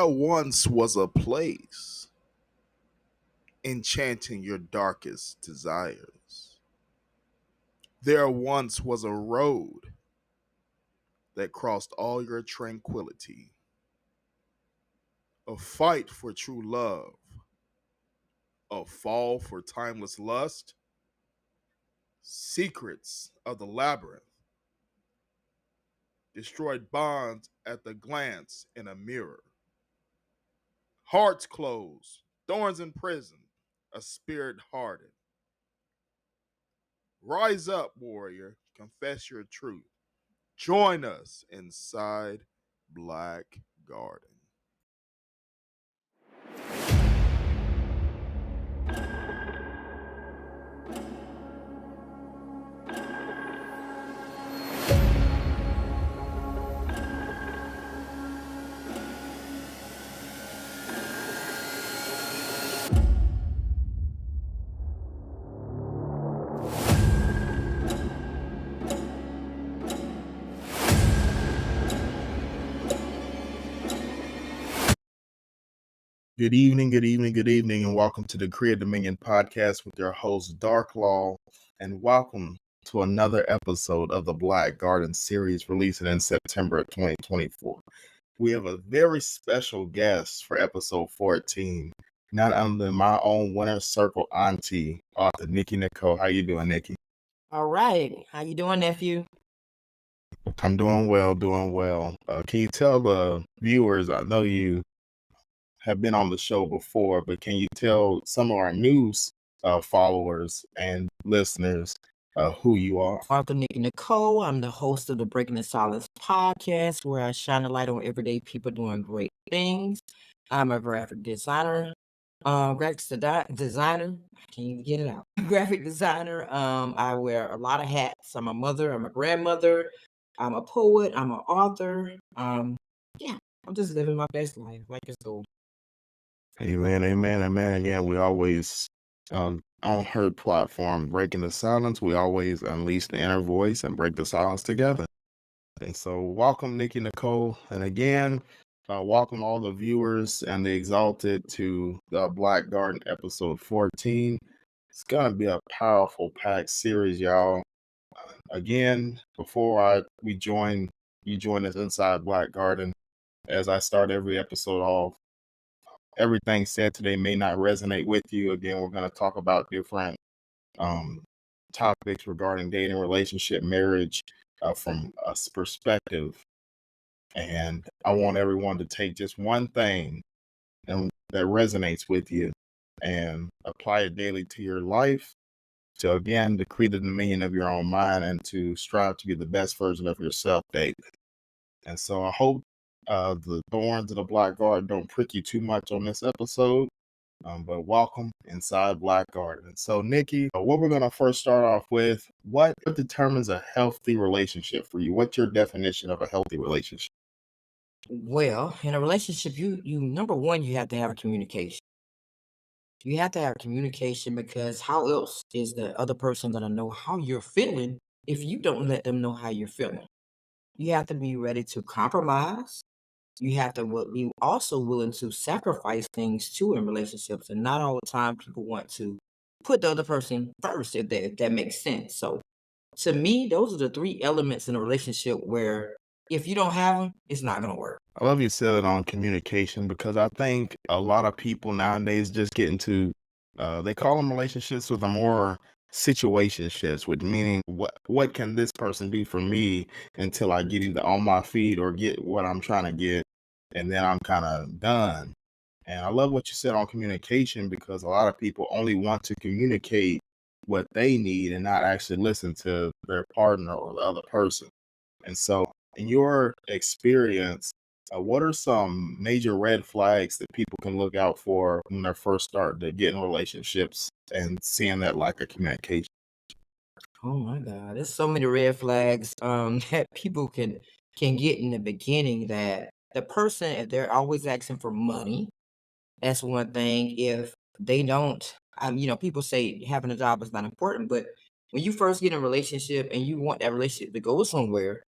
There once was a place enchanting your darkest desires. There once was a road that crossed all your tranquility. A fight for true love, a fall for timeless lust, secrets of the labyrinth, destroyed bonds at the glance in a mirror. Hearts closed, thorns in prison, a spirit hardened. Rise up, warrior, confess your truth. Join us inside Black Garden. Good evening, good evening, good evening, and welcome to the Creative Dominion podcast with your host, Dark Law, and welcome to another episode of the Black Garden series releasing in September of 2024. We have a very special guest for episode 14, none other than my own Winner Circle auntie, author Nikki Nicole. How you doing, Nikki? All right. How you doing, nephew? I'm doing well, doing well. Can you tell the viewers, I know you have been on the show before, but can you tell some of our news followers and listeners who you are? Author Nikki Nicole. I'm the host of the Breaking the Silence podcast, where I shine a light on everyday people doing great things. I'm a graphic designer. Designer. I can't even get it out. Graphic designer. I wear a lot of hats. I'm a mother. I'm a grandmother. I'm a poet. I'm an author. Yeah, I'm just living my best life, like it's old. Amen, amen, amen. Again, we always on her platform, Breaking the Silence, we always unleash the inner voice and break the silence together. And so welcome, Nikki Nicole. And again, welcome all the viewers and the exalted to the Black Garden episode 14. It's going to be a powerful packed series, y'all. Again, before you join us inside Black Garden, as I start every episode off, everything said today may not resonate with you. Again, we're going to talk about different topics regarding dating, relationship, marriage from a perspective. And I want everyone to take just one thing that resonates with you and apply it daily to your life to, again, decree the dominion of your own mind and to strive to be the best version of yourself daily. And so I hope the thorns of the Black Garden don't prick you too much on this episode, but welcome inside Black Garden. So, Nikki, what we're going to first start off with, what determines a healthy relationship for you? What's your definition of a healthy relationship? Well, in a relationship, you number one, you have to have a communication. You have to have communication because how else is the other person going to know how you're feeling if you don't let them know how you're feeling? You have to be ready to compromise. You have to be also willing to sacrifice things too in relationships. And not all the time people want to put the other person first, if that makes sense. So to me, those are the three elements in a relationship where if you don't have them, it's not going to work. I love you said it on communication because I think a lot of people nowadays just get into, they call them relationships with a more situationships, with meaning what can this person do for me until I get either on my feet or get what I'm trying to get, and then I'm kind of done. And I love what you said on communication because a lot of people only want to communicate what they need and not actually listen to their partner or the other person. And so, in your experience, what are some major red flags that people can look out for when they're first starting to get in relationships and seeing that lack of communication? Oh my God, there's so many red flags that people can get in the beginning. That the person, if they're always asking for money, that's one thing. If they don't, people say having a job is not important, but when you first get in a relationship and you want that relationship to go somewhere,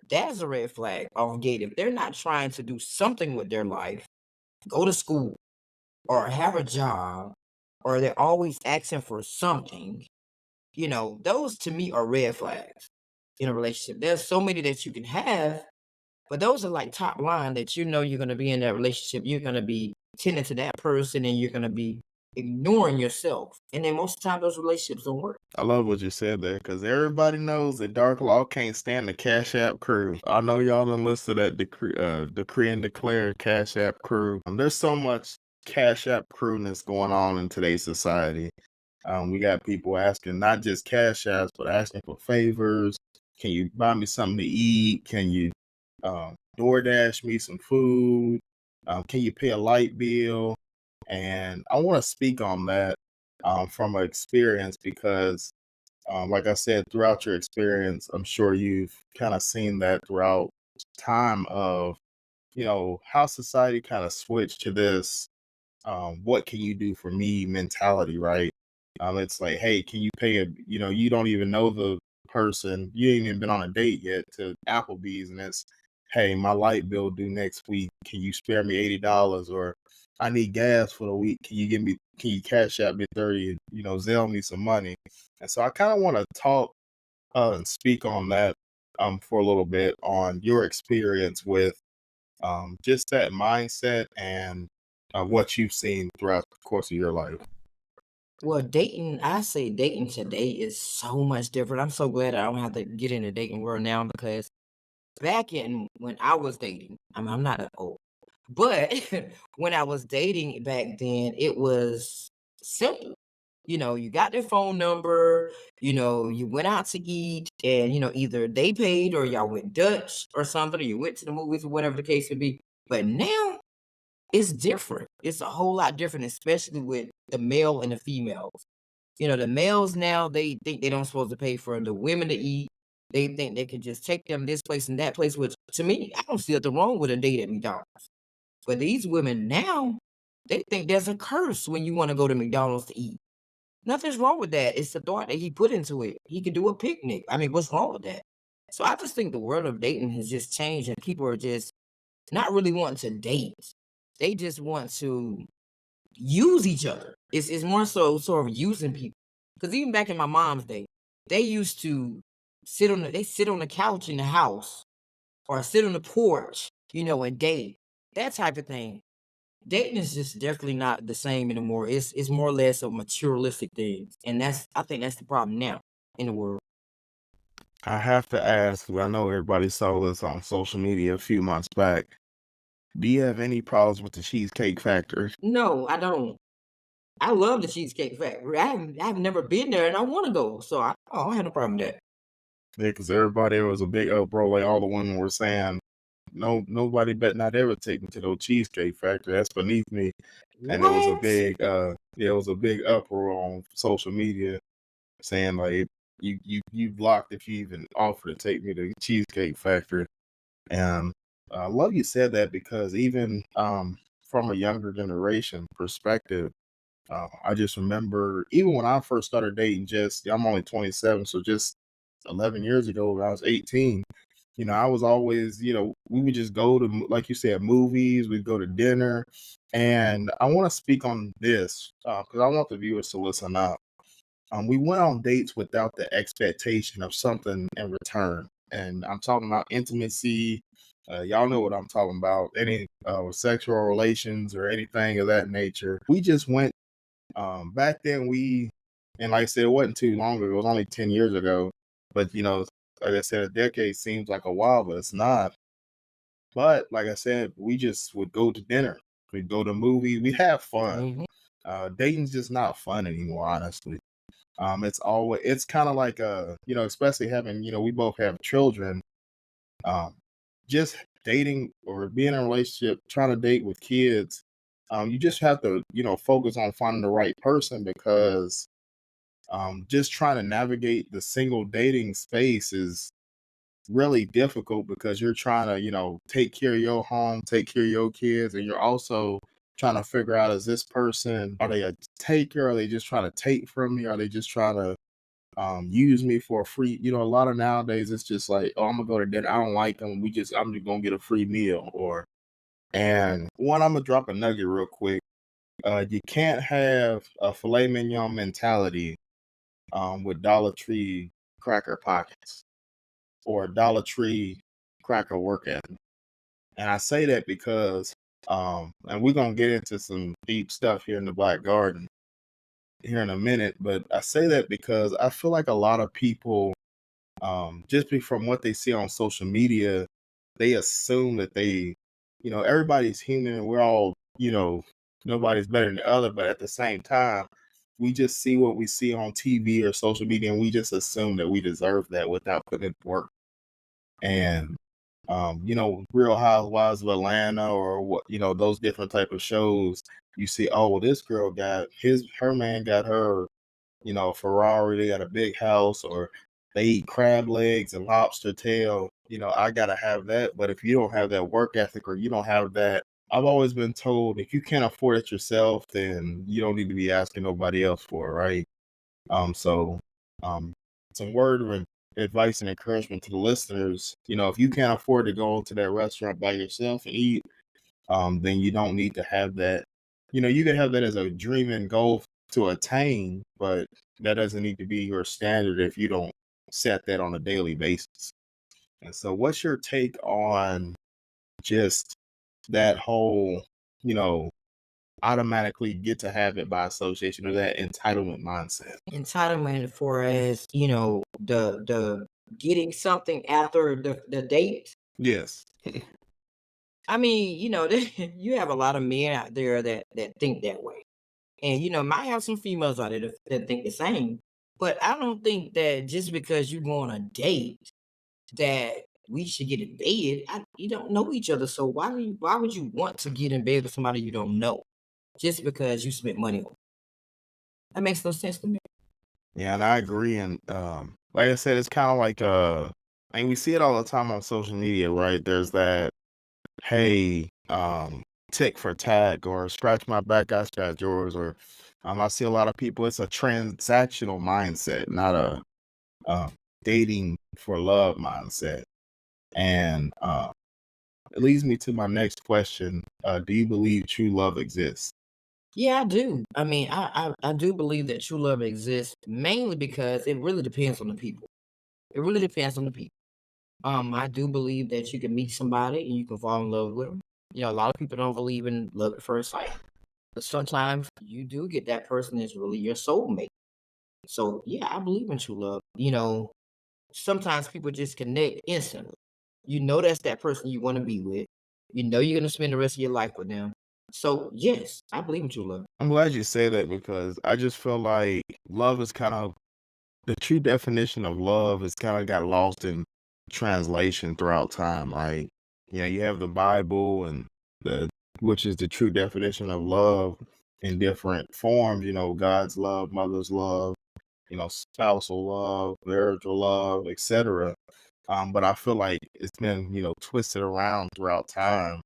that's a red flag off gate. If they're not trying to do something with their life, go to school, or have a job, or they're always asking for something, those to me are red flags in a relationship. There's so many that you can have, but those are like top line that you're gonna be in that relationship. You're gonna be tending to that person and you're gonna be ignoring yourself. And then most of the time those relationships don't work. I love what you said there because everybody knows that Dark Law can't stand the Cash App crew. I know y'all done listed that decree and declare Cash App crew. There's so much Cash App crewness going on in today's society. We got people asking not just Cash Apps, but asking for favors. Can you buy me something to eat? Can you DoorDash me some food? Can you pay a light bill? And I want to speak on that from experience because, like I said, throughout your experience, I'm sure you've kind of seen that throughout time of, how society kind of switched to this what can you do for me mentality, right? It's like, hey, can you pay you don't even know the person, you ain't even been on a date yet to Applebee's, and it's, hey, my light bill due next week. Can you spare me $80? Or I need gas for the week. Can you cash out me 30 and, Zelle me some money? And so I kind of want to talk and speak on that for a little bit on your experience with just that mindset and what you've seen throughout the course of your life. Well, I say dating today is so much different. I'm so glad I don't have to get in the dating world now because back in when I was dating, I'm not old, but when I was dating back then, it was simple. You got their phone number, you went out to eat, and either they paid or y'all went Dutch or something, or you went to the movies or whatever the case may be. But now it's different. It's a whole lot different, especially with the male and the females. The males now, they think they don't supposed to pay for the women to eat. They think they can just take them this place and that place, which to me, I don't see nothing wrong with a date at McDonald's. But these women now, they think there's a curse when you want to go to McDonald's to eat. Nothing's wrong with that. It's the thought that he put into it. He could do a picnic. I mean, what's wrong with that? So I just think the world of dating has just changed and people are just not really wanting to date. They just want to use each other. It's more so sort of using people. Because even back in my mom's day, they used to sit on the couch in the house or sit on the porch, and date. That type of thing. Dating is just definitely not the same anymore. It's more or less of materialistic things. And I think that's the problem now in the world. I have to ask, I know everybody saw this on social media a few months back. Do you have any problems with the Cheesecake Factory? No, I don't. I love the Cheesecake Factory. I've never been there and I want to go. So I don't have no problem with that. Yeah, because everybody, there was a big uproar, like all the women were saying, no, nobody better not ever take me to no Cheesecake Factory. That's beneath me. And it was a What? yeah, it was a big uproar on social media saying like you blocked if you even offer to take me to Cheesecake Factory. And I love you said that because even from a younger generation perspective, I just remember even when I first started dating, just I'm only 27, so just 11 years ago when I was 18, I was always, we would just go to, like you said, movies, we'd go to dinner. And I want to speak on this because I want the viewers to listen up. We went on dates without the expectation of something in return. And I'm talking about intimacy. Y'all know what I'm talking about. Any sexual relations or anything of that nature. We just went back then and like I said, it wasn't too long ago. It was only 10 years ago. But, like I said, a decade seems like a while, but it's not. But like I said, we just would go to dinner. We'd go to movies. We'd have fun. Mhm. Dating's just not fun anymore, honestly. It's kind of like especially having, we both have children. Um, just dating or being in a relationship, trying to date with kids, you just have to, focus on finding the right person because just trying to navigate the single dating space is really difficult because you're trying to, take care of your home, take care of your kids, and you're also trying to figure out is this person, are they a taker? Are they just trying to take from me? Are they just trying to use me for a free, a lot of nowadays it's just like, oh, I'm gonna go to dinner. I don't like them. I'm just gonna get a free meal. Or And one, I'm gonna drop a nugget real quick. You can't have a filet mignon mentality with Dollar Tree cracker pockets or Dollar Tree cracker work ethic. And I say that because, and we're gonna get into some deep stuff here in the Black Garden here in a minute, but I say that because I feel like a lot of people, from what they see on social media, they assume that everybody's human and we're all, nobody's better than the other, but at the same time, we just see what we see on TV or social media and we just assume that we deserve that without putting in work. And Real Housewives of Atlanta or what, those different type of shows, you see, oh well, this girl got her man got her, Ferrari, they got a big house, or they eat crab legs and lobster tail. I gotta have that. But if you don't have that work ethic or you don't have that, I've always been told if you can't afford it yourself, then you don't need to be asking nobody else for it, right? So some word of advice and encouragement to the listeners, if you can't afford to go to that restaurant by yourself and eat, then you don't need to have that. You can have that as a dream and goal to attain, but that doesn't need to be your standard if you don't set that on a daily basis. And so, what's your take on just that whole, you know, automatically get to have it by association or that entitlement mindset? Entitlement for as, the getting something after the date. Yes. I mean, you have a lot of men out there that think that way. And might have some females out there that think the same. But I don't think that just because you go on a date that we should get in bed. You don't know each other, so why would you want to get in bed with somebody you don't know just because you spent money on? That makes no sense to me. Yeah, and I agree. And like I said, it's kind of like and we see it all the time on social media, right? There's that, hey, tick for tag or scratch my back, I scratch yours, or I see a lot of people. It's a transactional mindset, not a uh, dating for love mindset. And it leads me to my next question: do you believe true love exists? Yeah, I do. I mean, I do believe that true love exists mainly because it really depends on the people. It really depends on the people. I do believe that you can meet somebody and you can fall in love with them. A lot of people don't believe in love at first sight, but sometimes you do get that person that's really your soulmate. So yeah, I believe in true love. Sometimes people just connect instantly. That's that person you want to be with. You're gonna spend the rest of your life with them. So yes, I believe in true love. I'm glad you say that because I just feel like love is kind of the true definition of love has kind of got lost in translation throughout time, right? You have the Bible and the which is the true definition of love in different forms, God's love, mother's love, spousal love, marital love, etc. But I feel like it's been, twisted around throughout time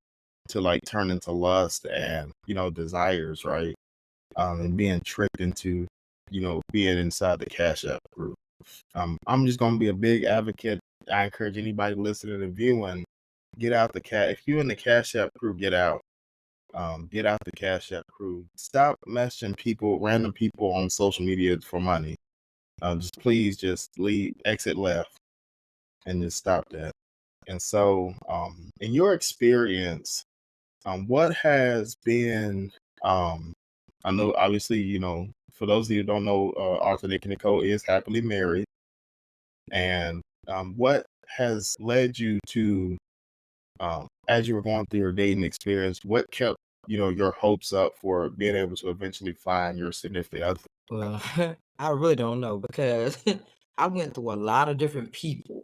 to like turn into lust and, desires, right? And being tricked into, being inside the Cash App group. I'm just gonna be a big advocate. I encourage anybody listening and viewing, get out the cat. If you in the Cash App crew, get out. Get out the Cash App crew. Stop messaging people, random people on social media for money. Just please just leave, exit left, and just stop that. And so, in your experience, what has been, I know obviously, for those of you who don't know, Arthur Nikki Nicole is happily married. And what has led you to, as you were going through your dating experience, what kept, your hopes up for being able to eventually find your significant other? Well, I really don't know because I went through a lot of different people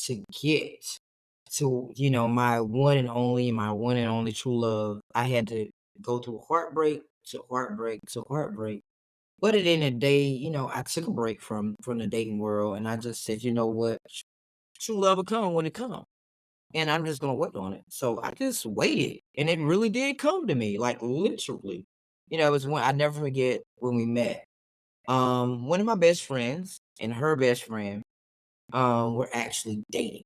to get to, my one and only true love. I had to go through heartbreak to heartbreak to heartbreak. But at the end of the day, I took a break from the dating world and I just said, you know what? True love will come when it comes. And I'm just gonna work on it. So I just waited and it really did come to me, like literally. It was when I never forget when we met. One of my best friends and her best friend were actually dating.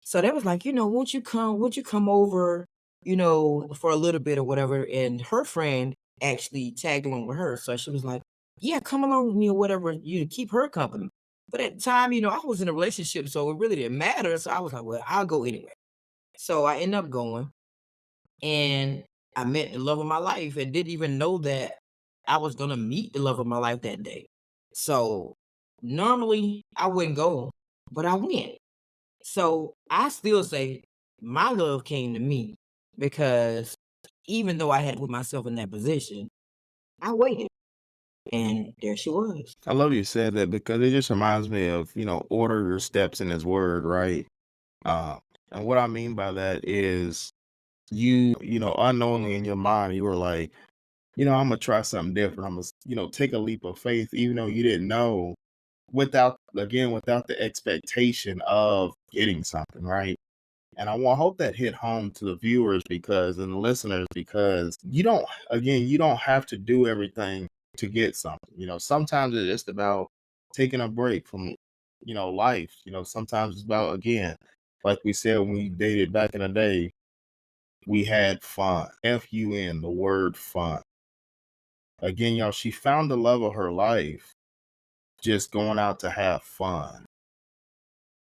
So they was like, won't you come over for a little bit or whatever. And her friend actually tagged along with her. So she was like, yeah, come along with me or whatever, to keep her company. But at the time, I was in a relationship, so it really didn't matter. So I was like, well, I'll go anyway. So I ended up going and I met the love of my life and didn't even know that I was gonna meet the love of my life that day. So normally I wouldn't go, but I went. So I still say my love came to me because even though I had put myself in that position, I waited and there she was. I love you said that because it just reminds me of, order your steps in his word, right? Uh, and what I mean by that is unknowingly in your mind, you were like, I'm gonna try something different. I'm gonna, take a leap of faith, even though you didn't know, without the expectation of getting something, right? And I want hope that hit home to the viewers and the listeners because you don't have to do everything to get something. Sometimes it's just about taking a break from, life. Sometimes it's about, again, like we said when we dated back in the day, we had fun. FUN, the word fun. Again, she found the love of her life just going out to have fun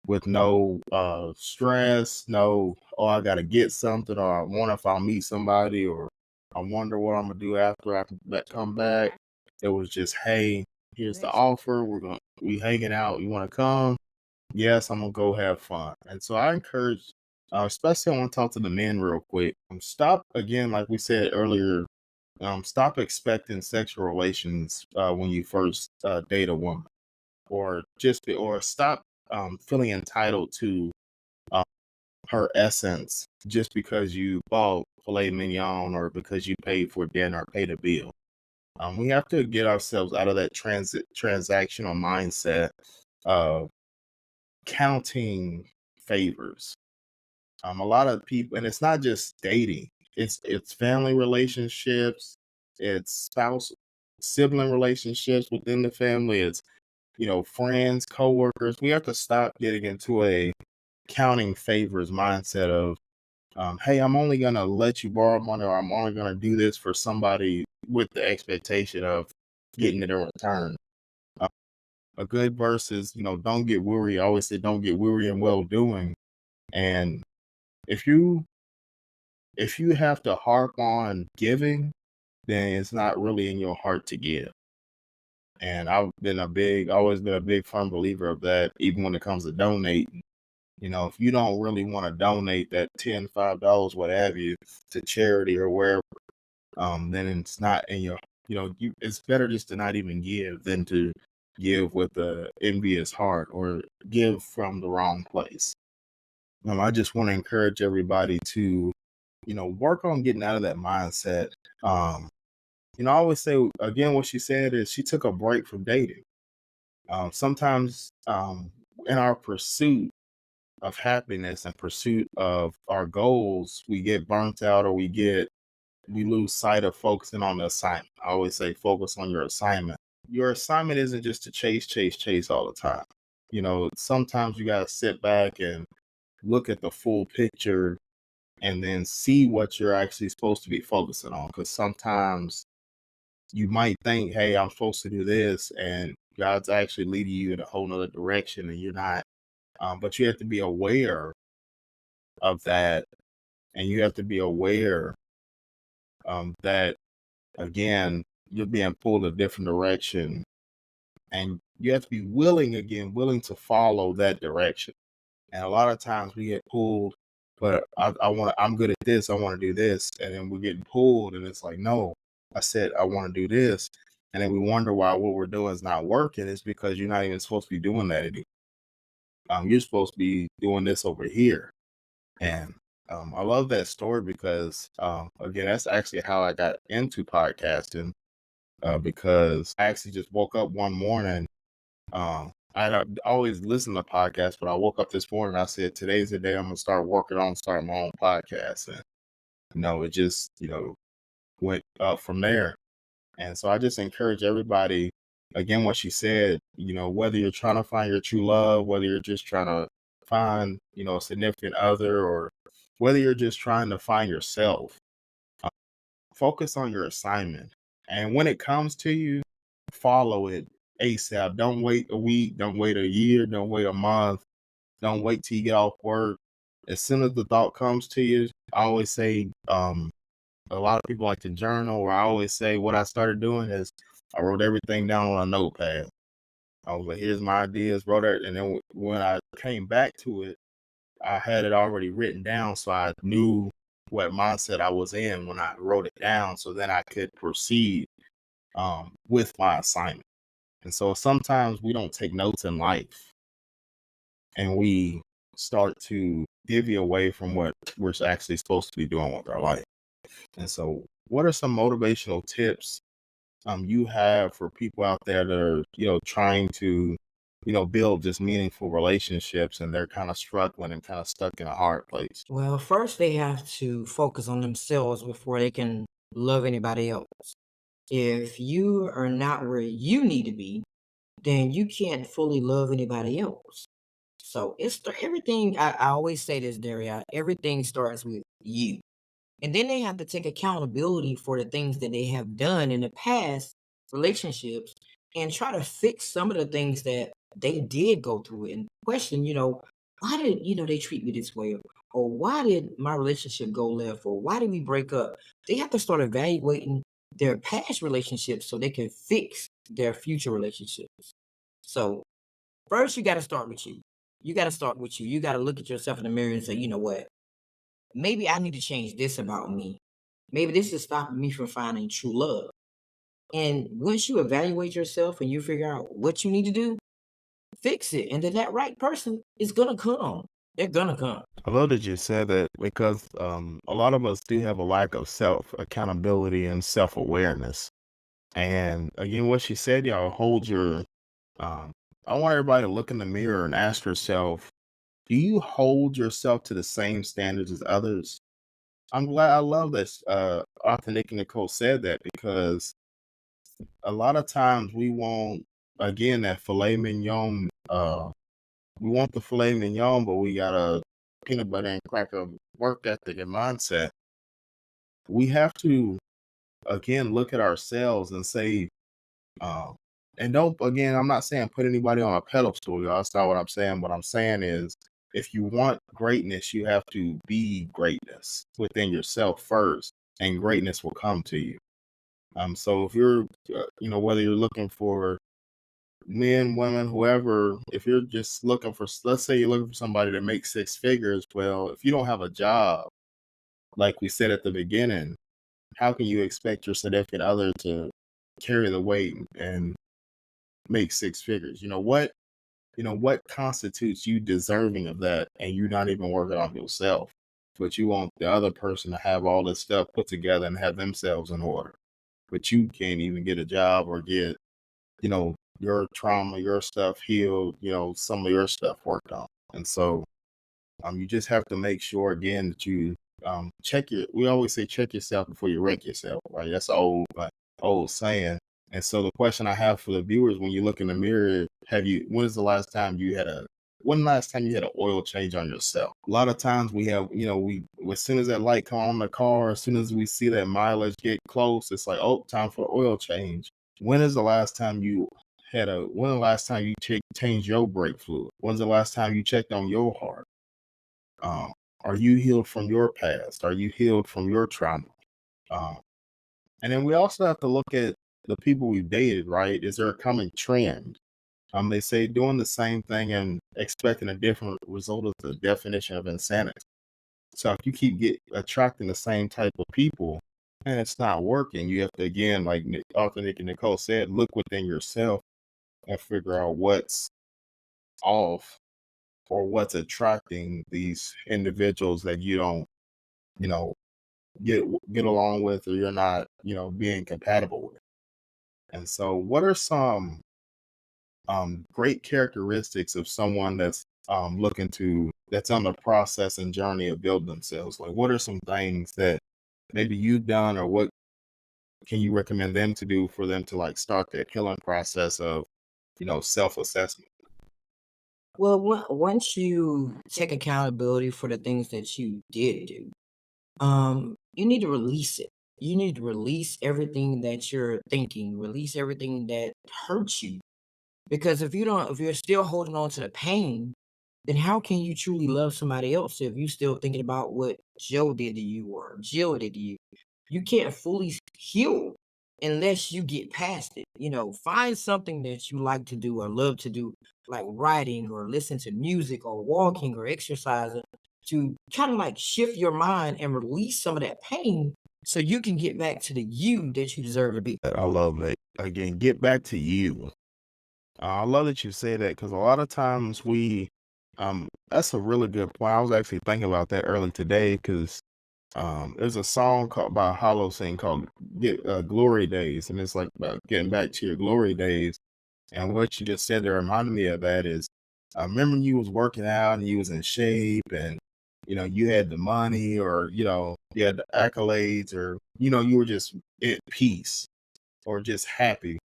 with no stress, no, oh, I gotta get something, or I wonder if I'll meet somebody, or I wonder what I'm gonna do after come back. It was just, hey, here's the offer. We hanging out. You wanna come? Yes, I'm gonna go have fun. And so I encourage, especially I want to talk to the men real quick. Stop again, like we said earlier. Stop expecting sexual relations when you first date a woman, or stop feeling entitled to um, her essence just because you bought filet mignon or because you paid for dinner or paid a bill. We have to get ourselves out of that transactional mindset of counting favors. A lot of people, and it's not just dating; it's family relationships, it's spouse, sibling relationships within the family. It's friends, coworkers. We have to stop getting into a counting favors mindset of, hey, I'm only gonna let you borrow money, or I'm only gonna do this for somebody with the expectation of getting it in return. Uh, a good verse is, don't get weary. I always say, don't get weary in well doing. And if you have to harp on giving, then it's not really in your heart to give. And always been a big firm believer of that, even when it comes to donating. If you don't really want to donate that $5, what have you, to charity or wherever, then it's not in your, it's better just to not even give than to give with a envious heart or give from the wrong place. I just want to encourage everybody to, work on getting out of that mindset. Um, I always say, again, what she said is she took a break from dating. Sometimes in our pursuit of happiness and pursuit of our goals, we get burnt out, or we lose sight of focusing on the assignment. I always say focus on your assignment. Your assignment isn't just to chase all the time. Sometimes you got to sit back and look at the full picture and then see what you're actually supposed to be focusing on. Because sometimes you might think, hey, I'm supposed to do this, and God's actually leading you in a whole nother direction, and you're not. But you have to be aware of that, and you have to be aware that, again, you're being pulled a different direction, and you have to be willing to follow that direction. And a lot of times we get pulled, but I'm good at this, I want to do this, and then we're getting pulled, and it's like, no, I said I want to do this, and then we wonder why what we're doing is not working. It's because you're not even supposed to be doing that anymore. You're supposed to be doing this over here. And I love that story because, again, that's actually how I got into podcasting, because I actually just woke up one morning. I don't always listen to podcasts, but I woke up this morning and I said, today's the day I'm going to start working on starting my own podcast. And, it just, went up from there. And so I just encourage everybody, again, what she said, whether you're trying to find your true love, whether you're just trying to find, a significant other, or whether you're just trying to find yourself, uh, focus on your assignment. And when it comes to you, follow it ASAP. Don't wait a week, don't wait a year, don't wait a month, don't wait till you get off work. As soon as the thought comes to you, I always say, a lot of people like to journal, or I always say what I started doing is I wrote everything down on a notepad. I was like, here's my ideas, wrote it. And then when I came back to it, I had it already written down. So I knew what mindset I was in when I wrote it down. So then I could proceed with my assignment. And so sometimes we don't take notes in life and we start to divvy away from what we're actually supposed to be doing with our life. And so, what are some motivational tips you have for people out there that are, trying to, build just meaningful relationships and they're kind of struggling and kind of stuck in a hard place? Well, first they have to focus on themselves before they can love anybody else. If you are not where you need to be, then you can't fully love anybody else. So everything. I always say this, Daria. Everything starts with you. And then they have to take accountability for the things that they have done in the past relationships and try to fix some of the things that they did go through and question, why did, they treat me this way? Or why did my relationship go left? Or why did we break up? They have to start evaluating their past relationships so they can fix their future relationships. So first you got to start with you. You got to start with you. You got to look at yourself in the mirror and say, you know what? Maybe I need to change this about me. Maybe this is stopping me from finding true love. And once you evaluate yourself and you figure out what you need to do, fix it. And then that right person is going to come. They're going to come. I love that you said that because a lot of us do have a lack of self accountability and self awareness. And again, what she said, hold your. Um, I want everybody to look in the mirror and ask yourself, do you hold yourself to the same standards as others? I'm glad. I love that author Nikki Nicole said that because a lot of times we want, again, that filet mignon. We want the filet mignon, but we got a peanut butter and cracker work ethic and mindset. We have to, again, look at ourselves and say, uh, and don't, again, I'm not saying put anybody on a pedestal, y'all. That's not what I'm saying. What I'm saying is, if you want greatness, you have to be greatness within yourself first, and greatness will come to you. So if you're, whether you're looking for men, women, whoever, if you're just looking for, let's say you're looking for somebody to make six figures, well, if you don't have a job, like we said at the beginning, how can you expect your significant other to carry the weight and make six figures? What constitutes you deserving of that, and you're not even working on yourself, but you want the other person to have all this stuff put together and have themselves in order, but you can't even get a job or get your trauma, your stuff healed, some of your stuff worked on. And so you just have to make sure again that you we always say check yourself before you wreck yourself, right? That's an old saying. And so the question I have for the viewers, when you look in the mirror, when last time you had an oil change on yourself? A lot of times we have, as soon as that light come on the car, as soon as we see that mileage get close, it's like, oh, time for oil change. When the last time you changed your brake fluid? When's the last time you checked on your heart? Um, are you healed from your past? Are you healed from your trauma? Um, and then we also have to look at the people we've dated, right? Is there a common trend? They say doing the same thing and expecting a different result is the definition of insanity. So if you keep attracting the same type of people and it's not working, you have to, again, like Arthur, Nick, and Nicole said, look within yourself and figure out what's off or what's attracting these individuals that you don't, you know, get along with, or you're not, being compatible with. And so what are some great characteristics of someone that's on the process and journey of building themselves? Like, what are some things that maybe you've done, or what can you recommend them to do for them to like start that healing process of self-assessment? Well, once you take accountability for the things that you did do, you need to release it. You need to release everything that you're thinking, release everything that hurts you. Because if you're still holding on to the pain, then how can you truly love somebody else if you still thinking about what Joe did to you or Jill did to you? You can't fully heal unless you get past it. Find something that you like to do or love to do, like writing or listen to music or walking or exercising to kind of like shift your mind and release some of that pain so you can get back to the you that you deserve to be. I love that. Again, get back to you. I love that you say that because a lot of times that's a really good point. I was actually thinking about that early today because there's a song called by Hollow Sing called Glory Days, and it's like about getting back to your glory days. And what you just said that reminded me of that is, I remember you was working out and you was in shape and, you had the money or, you had the accolades or, you were just at peace or just happy.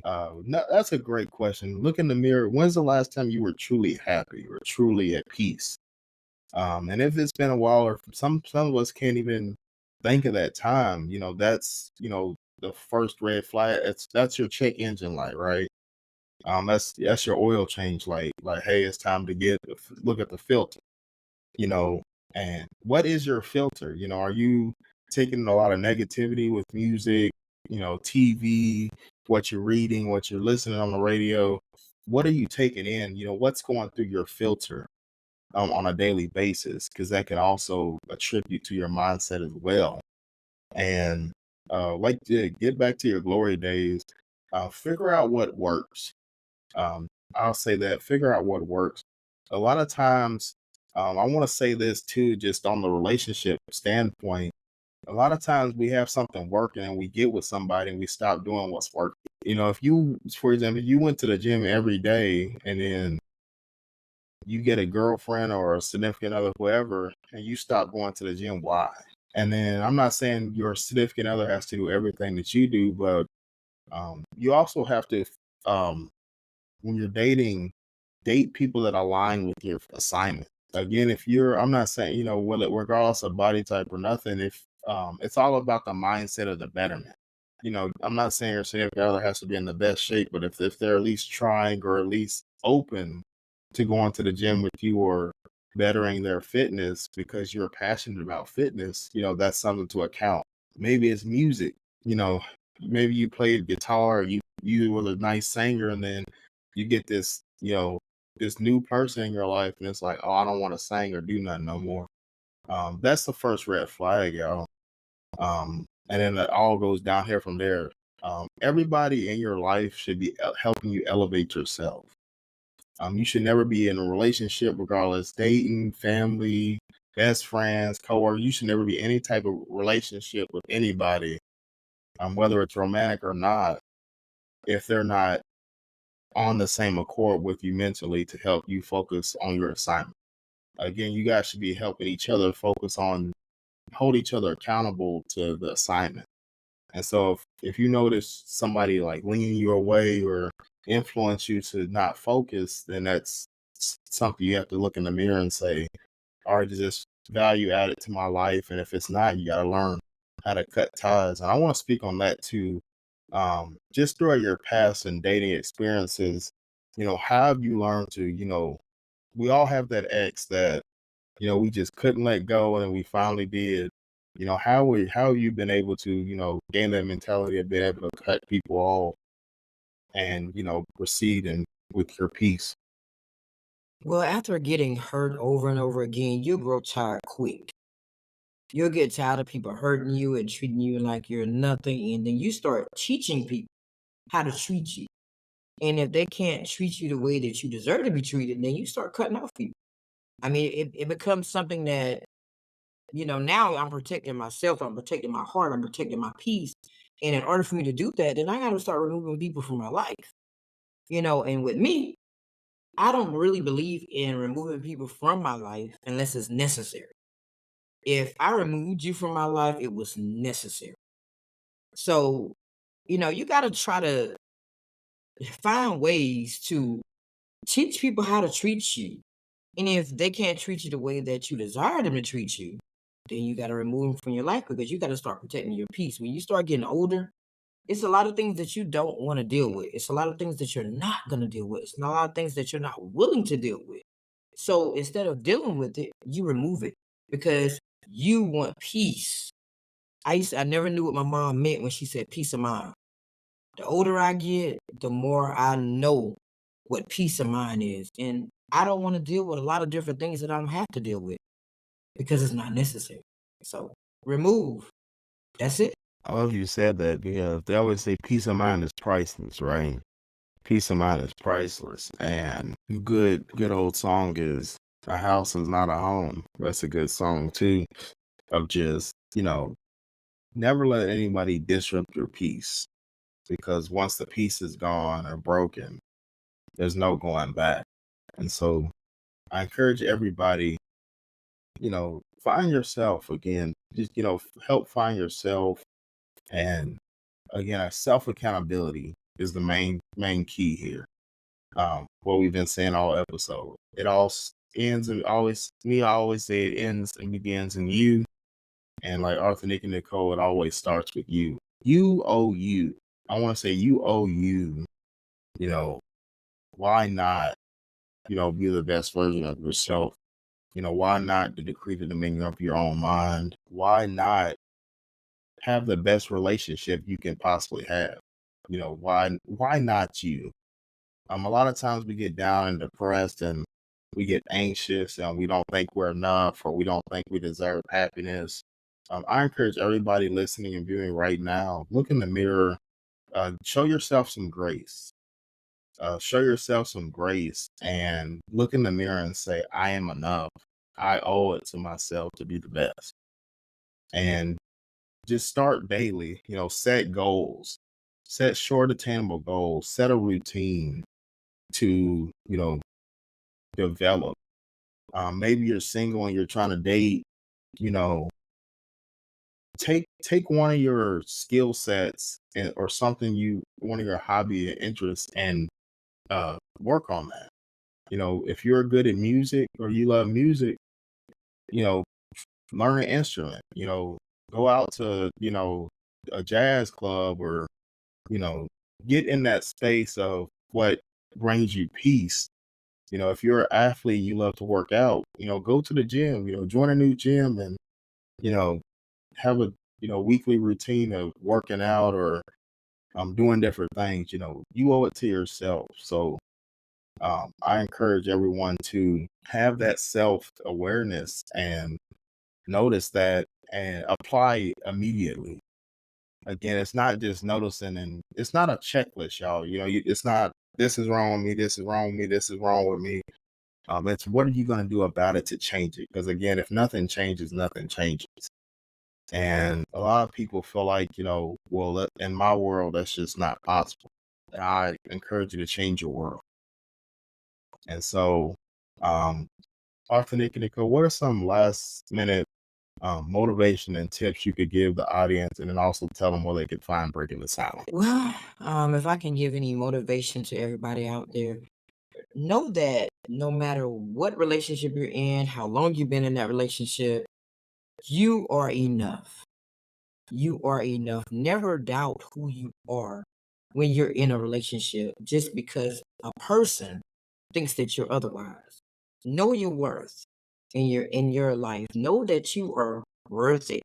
No, that's a great question. Look in the mirror. When's the last time you were truly happy or truly at peace? And if it's been a while, or some of us can't even think of that time, that's the first red flag. That's your check engine light, right? That's your oil change light. Like, hey, it's time to look at the filter, you know. And what is your filter? Are you taking in a lot of negativity with music, TV, what you're reading, what you're listening on the radio? What are you taking in? What's going through your filter on a daily basis? Because that can also attribute to your mindset as well. And like to get back to your glory days, figure out what works. I'll say that figure out what works. A lot of times, I want to say this too, just on the relationship standpoint. A lot of times we have something working and we get with somebody and we stop doing what's working. If you, for example, you went to the gym every day and then you get a girlfriend or a significant other, whoever, and you stop going to the gym, why? And then I'm not saying your significant other has to do everything that you do, but you also have to, um, when you're dating, date people that align with your assignment. Again, if you're, I'm not saying, whether regardless of body type or nothing, if it's all about the mindset of the betterment. I'm not saying your significant other has to be in the best shape, but if they're at least trying or at least open to going to the gym with you or bettering their fitness because you're passionate about fitness, that's something to account. Maybe it's music, you know, maybe you played guitar, you were a nice singer, and then you get this new person in your life, and it's like, oh, I don't want to sing or do nothing no more. That's the first red flag, y'all. And then it all goes down here from there. Everybody in your life should be helping you elevate yourself. You should never be in a relationship, regardless, dating, family, best friends, coworkers. You should never be any type of relationship with anybody, whether it's romantic or not, if they're not on the same accord with you mentally to help you focus on your assignment. Again, you guys should be helping each other focus on hold each other accountable to the assignment. And so if you notice somebody like leaning you away or influence you to not focus, then that's something you have to look in the mirror and say, all right, is this value added to my life? And if it's not, you got to learn how to cut ties. And I want to speak on that too. Just throughout your past and dating experiences, how have you learned to, we all have that ex that, we just couldn't let go and we finally did. How have you been able to, gain that mentality of being able to cut people off and, proceed and with your peace? Well, after getting hurt over and over again, you'll grow tired quick. You'll get tired of people hurting you and treating you like you're nothing, and then you start teaching people how to treat you. And if they can't treat you the way that you deserve to be treated, then you start cutting off people. I mean, it becomes something that, now I'm protecting myself, I'm protecting my heart, I'm protecting my peace. And in order for me to do that, then I got to start removing people from my life. And with me, I don't really believe in removing people from my life unless it's necessary. If I removed you from my life, it was necessary. So, you got to try to find ways to Teach people how to treat you. And if they can't treat you the way that you desire them to treat you, then you got to remove them from your life because you got to start protecting your peace. When you start getting older, it's a lot of things that you don't want to deal with. It's a lot of things that you're not going to deal with. It's a lot of things that you're not willing to deal with. So instead of dealing with it, you remove it because you want peace. I never knew what my mom meant when she said peace of mind. The older I get, the more I know what peace of mind is. And I don't want to deal with a lot of different things that I don't have to deal with because it's not necessary. So remove. That's it. I love you said that. Yeah, they always say peace of mind is priceless, right? Peace of mind is priceless. And good old song is "A House Is Not a Home." That's a good song too. Of just, never let anybody disrupt your peace, because once the peace is gone or broken, there's no going back. And so I encourage everybody, find yourself again. Just, help find yourself. And again, self accountability is the main key here. What we've been saying all episode. It all ends and I always say it ends and begins in you. And like Arthur, Nikki Nicole, it always starts with you. You owe you. I want to say you owe you. You know, why not, be the best version of yourself? Why not to decree the dominion of your own mind? Why not have the best relationship you can possibly have? Why not you? A lot of times we get down and depressed and we get anxious and we don't think we're enough or we don't think we deserve happiness. I encourage everybody listening and viewing right now, look in the mirror, show yourself some grace. Show yourself some grace and look in the mirror and say, I am enough. I owe it to myself to be the best. And just start daily, set goals, set short attainable goals, set a routine to, develop. Maybe you're single and you're trying to date, you know, take one of your skill sets or something one of your hobby and interests and work on that. If you're good at music or you love music, you know, learn an instrument, go out to, a jazz club or, you know, get in that space of what brings you peace. If you're an athlete, you love to work out, go to the gym, join a new gym and, you know, have a, weekly routine of working out or doing different things, you owe it to yourself. So I encourage everyone to have that self awareness and notice that and apply immediately. Again, it's not just noticing and it's not a checklist, y'all. It's not, this is wrong with me, this is wrong with me, this is wrong with me. It's what are you going to do about it to change it? Because again, if nothing changes, nothing changes. And a lot of people feel like, well, in my world, that's just not possible. And I encourage you to change your world. And so, um, Arthur, Nick, Nicole, what are some last minute motivation and tips you could give the audience, and then also tell them where they could find Breaking the Silence? Well, if I can give any motivation to everybody out there, know that no matter what relationship you're in, how long you've been in that relationship, you are enough. You are enough. Never doubt who you are when you're in a relationship just because a person thinks that you're otherwise. Know your worth in your life. Know that you are worth it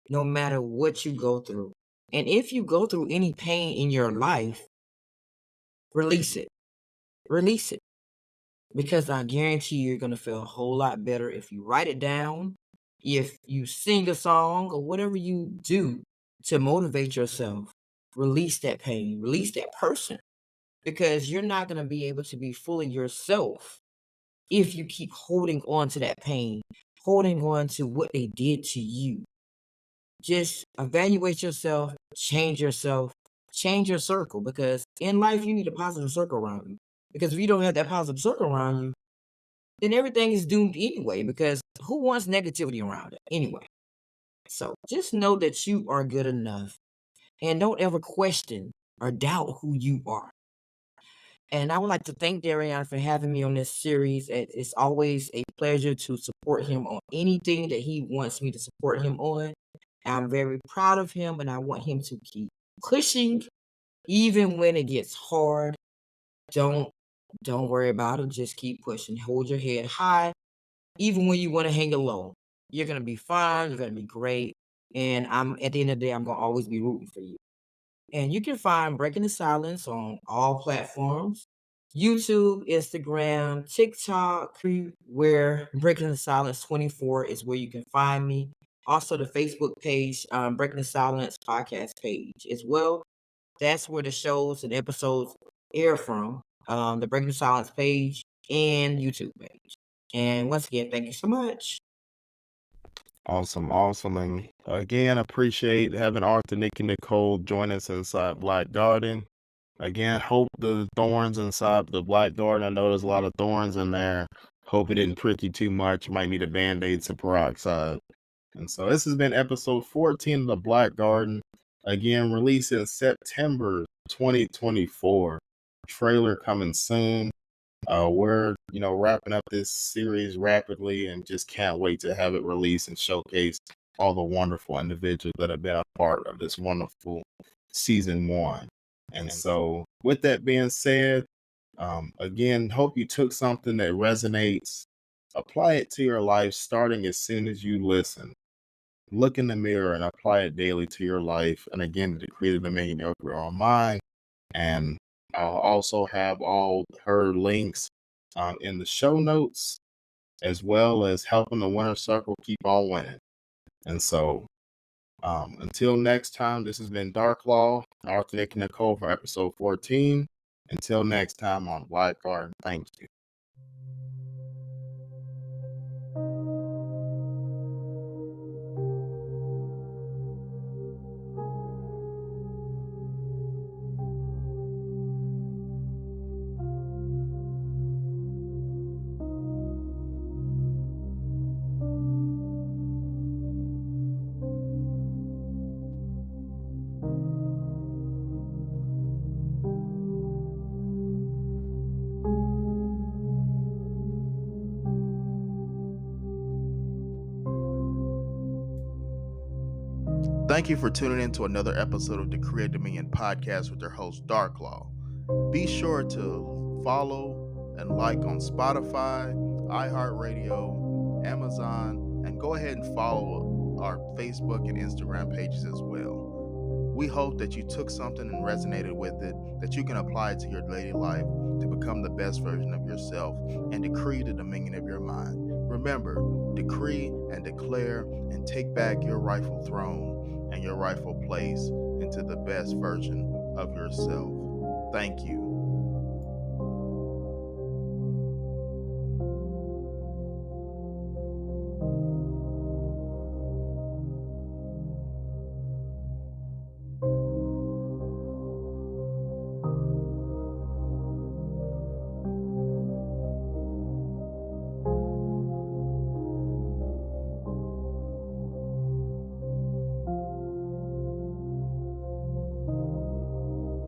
no matter what you go through. And if you go through any pain in your life, release it. Release it. Because I guarantee you're going to feel a whole lot better if you write it down, if you sing a song, or whatever you do to motivate yourself. Release that pain, release that person, because you're not going to be able to be fully yourself if you keep holding on to that pain, holding on to what they did to you. Just evaluate yourself, change yourself, change your circle, because in life you need a positive circle around you. Because if you don't have that positive circle around you, then everything is doomed anyway, because who wants negativity around it anyway? So just know that you are good enough and don't ever question or doubt who you are. And I would like to thank Darian for having me on this series. It's always a pleasure to support him on anything that he wants me to support him on. I'm very proud of him, and I want him to keep pushing even when it gets hard. Don't don't worry about it. Just keep pushing. Hold your head high, even when you want to hang it low. You're gonna be fine. You're gonna be great. And I'm at the end of the day, I'm gonna always be rooting for you. And you can find Breaking the Silence on all platforms. YouTube, Instagram, TikTok, where Breaking the Silence 24 is where you can find me. Also, the Facebook page, Breaking the Silence podcast page as well. That's where the shows and episodes air from, the Breaking the Silence page and YouTube page. And once again, thank you so much. Awesome, awesome. And again, appreciate having Arthur, Nikki Nicole join us inside Black Garden. Again, hope the thorns inside the Black Garden, I know there's a lot of thorns in there. Hope it didn't prick you too much. You might need a Band-Aid, some peroxide. And so this has been episode 14 of the Black Garden. Again, released in September 2024. Trailer coming soon. We're wrapping up this series rapidly and just can't wait to have it released and showcase all the wonderful individuals that have been a part of this wonderful season one. And so with that being said, again, hope you took something that resonates, apply it to your life starting as soon as you listen. Look in the mirror and apply it daily to your life. And again, decree the dominion of your own mind. And I'll also have all her links in the show notes, as well as helping the winner circle keep on winning. And so until next time, this has been Dark Law, Arthur, Nick, and Nicole for episode 14. Until next time on Black Garden, thank you. Thank you for tuning in to another episode of the Create Dominion podcast with your host, Dark Law. Be sure to follow and like on Spotify, iHeartRadio, Amazon, and go ahead and follow our Facebook and Instagram pages as well. We hope that you took something and resonated with it, that you can apply it to your daily life to become the best version of yourself and decree the dominion of your mind. Remember, decree and declare and take back your rightful throne and your rightful place into the best version of yourself. Thank you.